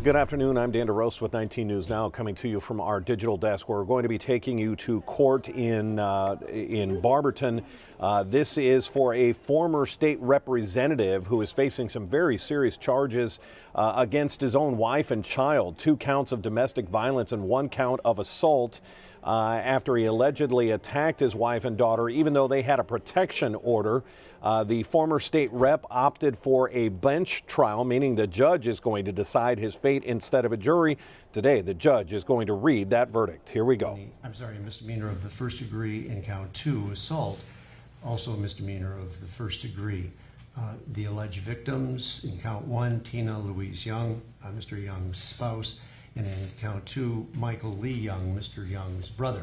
Good afternoon. I'm Dan DeRosa with 19 News Now, coming to you from our digital desk. We're going to be taking you to court in Barberton. This is for a former state representative who is facing some very serious charges against his own wife and child. 2 counts of domestic violence and 1 count of assault after he allegedly attacked his wife and daughter, even though they had a protection order. The former state rep opted for a bench trial, meaning the judge is going to decide his fate instead of a jury. Today, the judge is going to read that verdict. Here we go. Misdemeanor of the first degree in count 2, assault. Also a misdemeanor of the first degree. The alleged victims in count 1, Tina Louise Young, Mr. Young's spouse, and in count 2, Michael Lee Young, Mr. Young's brother.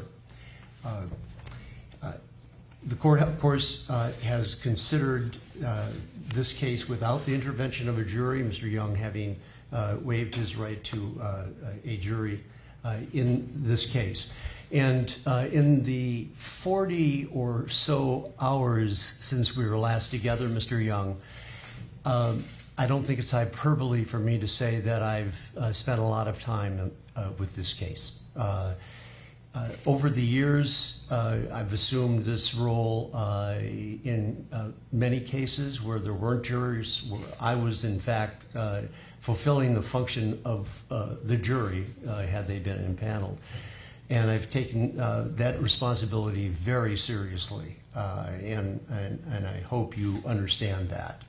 The court, of course, has considered this case without the intervention of a jury, Mr. Young having waived his right to a jury in this case. And in the 40 or so hours since we were last together, Mr. Young, I don't think it's hyperbole for me to say that I've spent a lot of time with this case. Over the years, I've assumed this role in many cases where there weren't jurors, where I was, in fact, fulfilling the function of the jury had they been impaneled. And I've taken that responsibility very seriously, and I hope you understand that.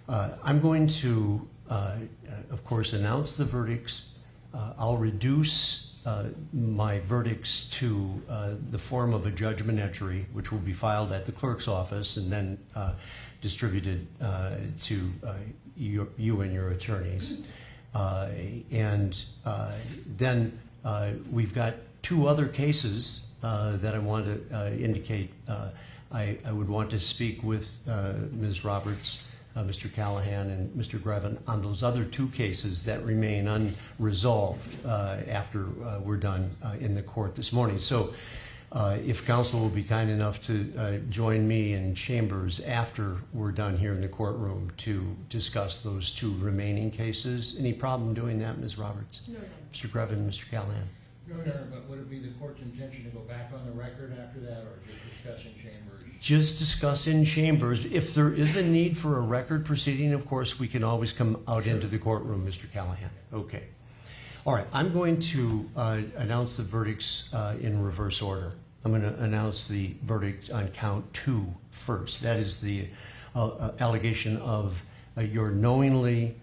I'm going to, of course, announce the verdicts. I'll reduce my verdicts to the form of a judgment entry, which will be filed at the clerk's office and then distributed to you and your attorneys. And then we've got 2 other cases that I want to indicate. I would want to speak with Ms. Roberts, Mr. Callahan, and Mr. Grevin on those other 2 cases that remain unresolved after we're done in the court this morning. So if counsel will be kind enough to join me in chambers after we're done here in the courtroom to discuss those 2 remaining cases. Any problem doing that, Ms. Roberts? No. Mr. Grevin, Mr. Callahan? No, but would it be the court's intention to go back on the record after that, or just discuss in chambers? Just discuss in chambers. If there is a need for a record proceeding, of course, we can always come out into the courtroom, Mr. Callahan. Okay. All right, I'm going to announce the verdicts in reverse order. I'm going to announce the verdict on count 2 first. That is the allegation of your knowingly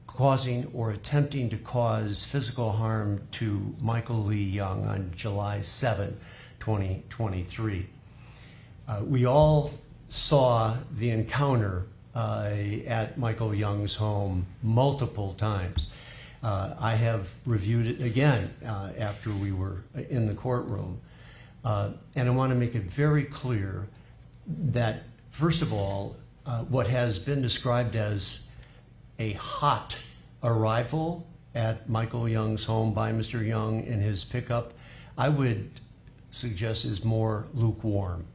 causing or attempting to cause physical harm to Michael Lee Young on July 7, 2023. We all saw the encounter at Michael Young's home multiple times. I have reviewed it again after we were in the courtroom. And I want to make it very clear that, first of all, what has been described as a hot arrival at Michael Young's home by Mr. Young in his pickup, I would suggest is more lukewarm,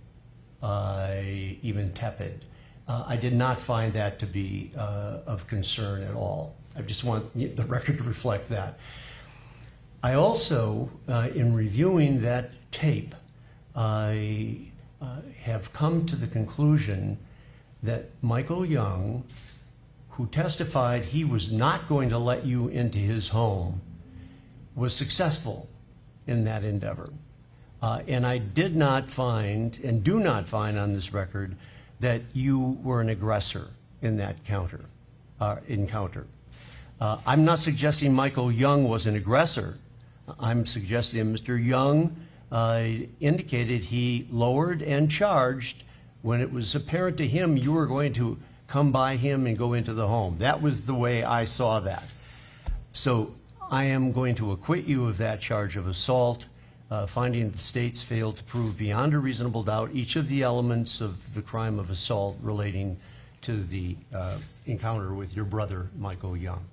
even tepid. I did not find that to be of concern at all. I just want the record to reflect that. I also, in reviewing that tape, I have come to the conclusion that Michael Young, who testified he was not going to let you into his home, was successful in that endeavor. And I did not find, and do not find on this record, that you were an aggressor in that encounter. I'm not suggesting Michael Young was an aggressor. I'm suggesting Mr. Young indicated he lowered and charged when it was apparent to him you were going to come by him and go into the home. That was the way I saw that. So I am going to acquit you of that charge of assault, finding the states failed to prove beyond a reasonable doubt each of the elements of the crime of assault relating to the encounter with your brother, Michael Young.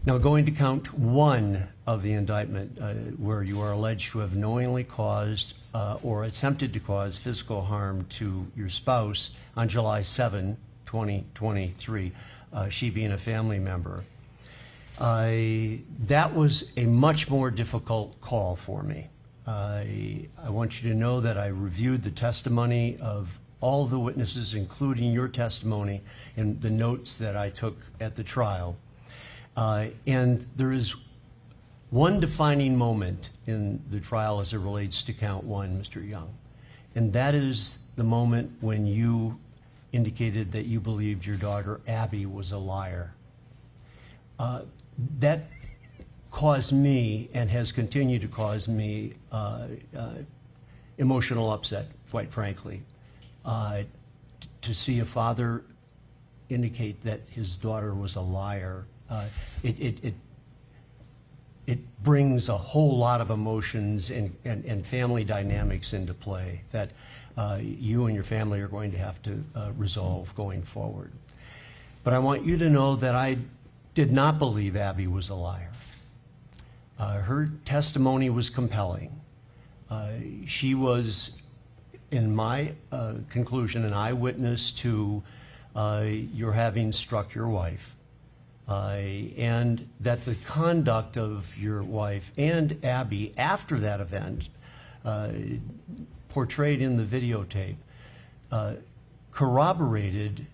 Now, going to count 1 of the indictment, where you are alleged to have knowingly caused or attempted to cause physical harm to your spouse on July 7, 2023, she being a family member. That was a much more difficult call for me. I want you to know that I reviewed the testimony of all the witnesses, including your testimony and the notes that I took at the trial. And there is one defining moment in the trial as it relates to count one, Mr. Young, and that is the moment when you indicated that you believed your daughter Abby was a liar. That caused me, and has continued to cause me, emotional upset, quite frankly. To see a father indicate that his daughter was a liar, it brings a whole lot of emotions and family dynamics into play that you and your family are going to have to resolve going forward. But I want you to know that I did not believe Abby was a liar. Her testimony was compelling. She was, in my conclusion, an eyewitness to your having struck your wife, and that the conduct of your wife and Abby after that event, portrayed in the videotape, corroborated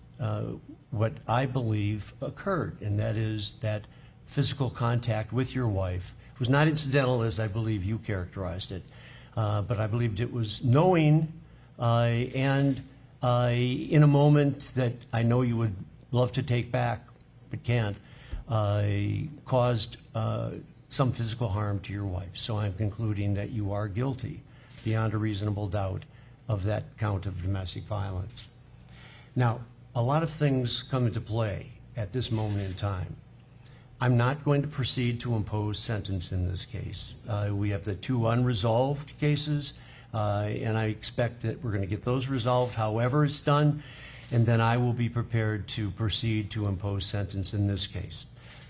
what I believe occurred, and that is that physical contact with your wife was not incidental, as I believe you characterized it, but I believed it was knowing and in a moment that I know you would love to take back but can't, caused some physical harm to your wife. So I'm concluding that you are guilty beyond a reasonable doubt of that count of domestic violence. Now, a lot of things come into play at this moment in time. I'm not going to proceed to impose sentence in this case. We have the two unresolved cases, and I expect that we're going to get those resolved however it's done, and then I will be prepared to proceed to impose sentence in this case.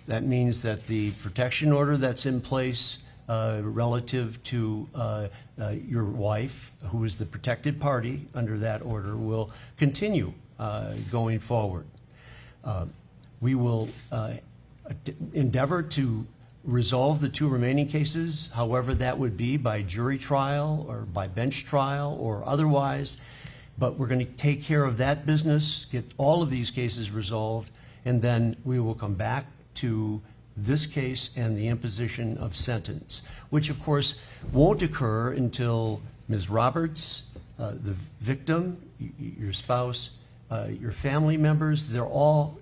That means that the protection order that's in place relative to your wife, who is the protected party under that order, will continue going forward. We will endeavor to resolve the two remaining cases, however that would be, by jury trial or by bench trial or otherwise. But we're going to take care of that business, get all of these cases resolved, and then we will come back to this case and the imposition of sentence, which of course won't occur until Ms. Roberts, the victim, your spouse, your family members, they're all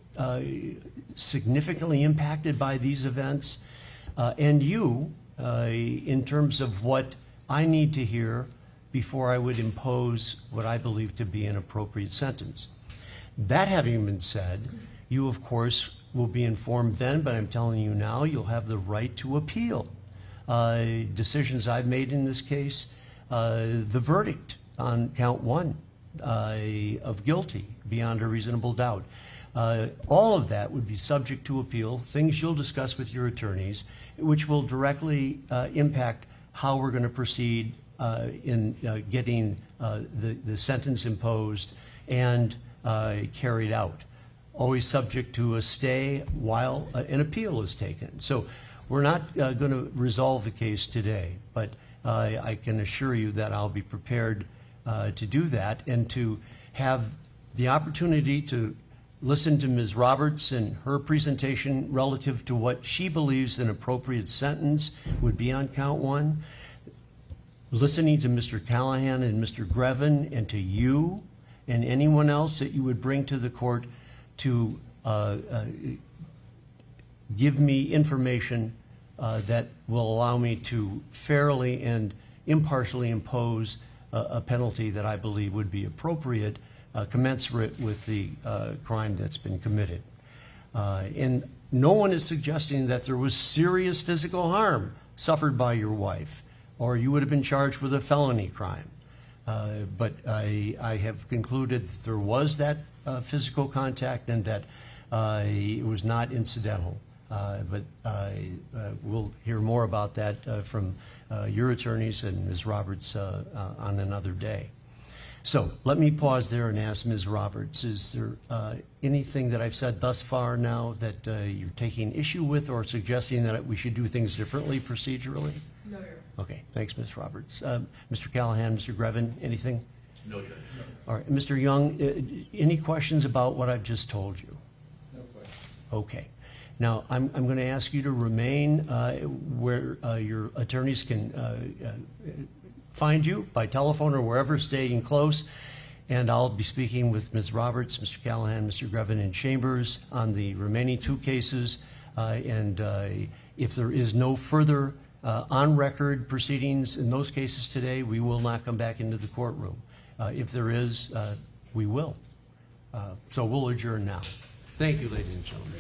significantly impacted by these events, and you, in terms of what I need to hear before I would impose what I believe to be an appropriate sentence. That having been said, you of course will be informed then, but I'm telling you now, you'll have the right to appeal decisions I've made in this case, the verdict on count one of guilty beyond a reasonable doubt. All of that would be subject to appeal, things you'll discuss with your attorneys, which will directly impact how we're going to proceed in getting the sentence imposed and carried out, always subject to a stay while an appeal is taken. So we're not going to resolve the case today, but I can assure you that I'll be prepared to do that and to have the opportunity to listen to Ms. Roberts and her presentation relative to what she believes an appropriate sentence would be on count one, listening to Mr. Callahan and Mr. Grevin, and to you and anyone else that you would bring to the court to give me information that will allow me to fairly and impartially impose a penalty that I believe would be appropriate, commensurate with the crime that's been committed. And no one is suggesting that there was serious physical harm suffered by your wife, or you would have been charged with a felony crime. But I have concluded that there was that physical contact and that it was not incidental. But we'll hear more about that from your attorneys and Ms. Roberts on another day. So let me pause there and ask Ms. Roberts, is there anything that I've said thus far now that you're taking issue with or suggesting that we should do things differently procedurally? No, Your Honor. Okay, thanks, Ms. Roberts. Mr. Callahan, Mr. Grevin, anything? No, Judge. All right, Mr. Young, any questions about what I've just told you? No question. Okay. Now, I'm going to ask you to remain where your attorneys can find you by telephone or wherever, staying close. And I'll be speaking with Ms. Roberts, Mr. Callahan, Mr. Grevin, and Chambers on the remaining two cases. And if there is no further on-record proceedings in those cases today, we will not come back into the courtroom. If there is, we will. So we'll adjourn now. Thank you, ladies and gentlemen.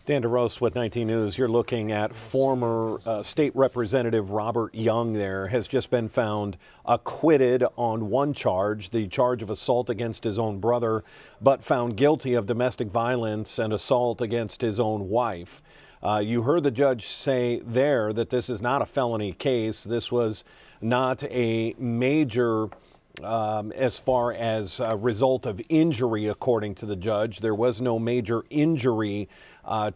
Dan DeRose with 19 News. You're looking at former State Representative Robert Young there has just been found acquitted on one charge, the charge of assault against his own brother, but found guilty of domestic violence and assault against his own wife. You heard the judge say there that this is not a felony case. This was not a major as far as a result of injury, according to the judge. There was no major injury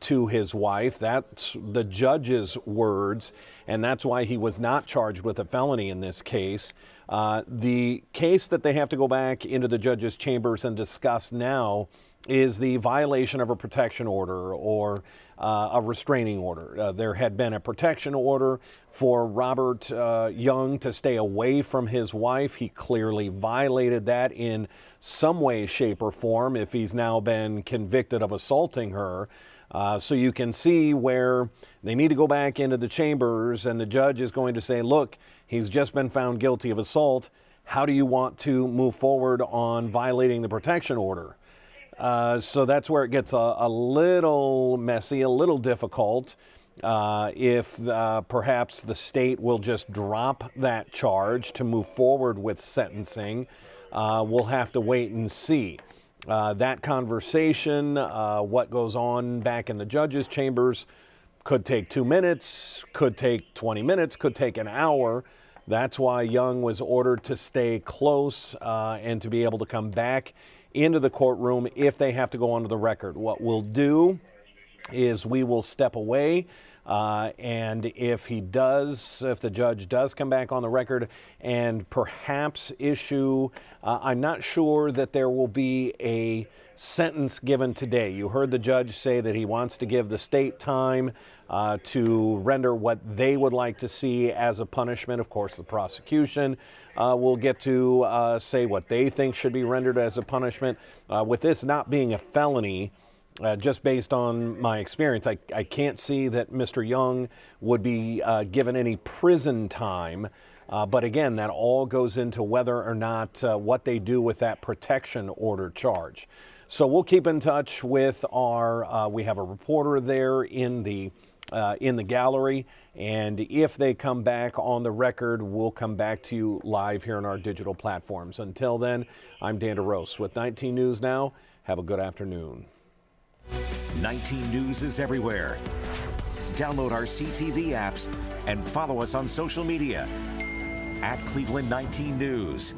to his wife. That's the judge's words, and that's why he was not charged with a felony in this case. The case that they have to go back into the judge's chambers and discuss now is the violation of a protection order or a restraining order. There had been a protection order for Robert Young to stay away from his wife. He clearly violated that in some way, shape, or form if he's now been convicted of assaulting her. So you can see where they need to go back into the chambers and the judge is going to say, look, he's just been found guilty of assault. How do you want to move forward on violating the protection order? So that's where it gets a little messy, a little difficult. If perhaps the state will just drop that charge to move forward with sentencing, we'll have to wait and see. That conversation, what goes on back in the judge's chambers, could take 2 minutes, could take 20 minutes, could take an hour. That's why Young was ordered to stay close and to be able to come back into the courtroom if they have to go onto the record. What we'll do is we will step away, and if the judge does come back on the record and perhaps issue, I'm not sure that there will be a sentence given today. You heard the judge say that he wants to give the state time to render what they would like to see as a punishment. Of course, the prosecution will get to say what they think should be rendered as a punishment. With this not being a felony, just based on my experience, I can't see that Mr. Young would be given any prison time. But again, that all goes into whether or not what they do with that protection order charge. So we'll keep in touch with we have a reporter there in the gallery, and if they come back on the record, we'll come back to you live here on our digital platforms. Until then, I'm Dan DeRose with 19 News Now. Have a good afternoon. 19 News is everywhere. Download our CTV apps and follow us on social media @Cleveland 19 News.